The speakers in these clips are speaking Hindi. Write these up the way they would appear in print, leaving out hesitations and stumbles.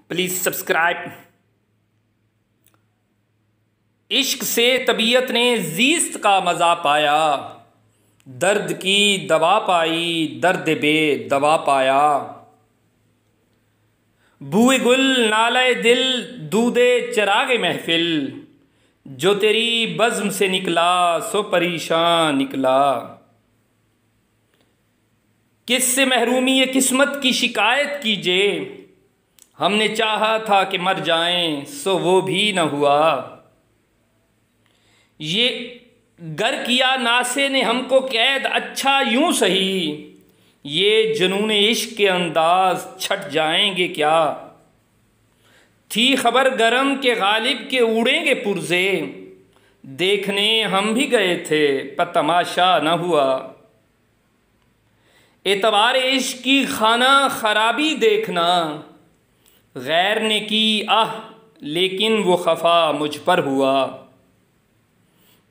Please subscribe. इश्क से तबीयत ने ज़ीस्त का मज़ा पाया, दर्द की दवा पाई, दर्द बे दवा पाया। बूए गुल नाले दिल, दूधे चरागे महफिल, जो तेरी बज़्म से निकला सो परेशान निकला। किससे महरूमी ये किस्मत की शिकायत कीजिए, हमने चाहा था कि मर जाएं सो वो भी न हुआ। ये गर किया नासे ने हमको कैद अच्छा यूं सही, ये जुनून इश्क के अंदाज छट जाएंगे क्या। थी खबर गरम के गालिब के उड़ेंगे पुरजे, देखने हम भी गए थे पर तमाशा न हुआ। एतबार इश्क की खाना खराबी देखना, गैर ने की आह लेकिन वो खफा मुझ पर हुआ।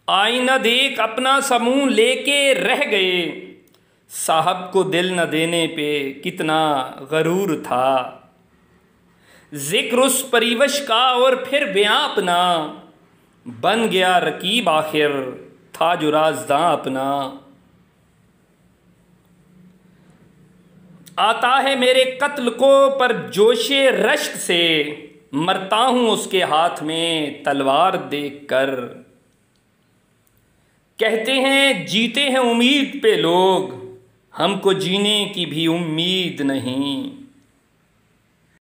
आईना देख अपना समूह लेके रह गए, साहब को दिल न देने पे कितना गरूर था। जिक्र उस परिवश का और फिर बयां अपना, बन गया रकीब आखिर था जो राज़दां अपना। आता है मेरे कत्ल को पर जोशे रश्क से, मरता हूँ उसके हाथ में तलवार देखकर। कहते हैं जीते हैं उम्मीद पे लोग, हमको जीने की भी उम्मीद नहीं।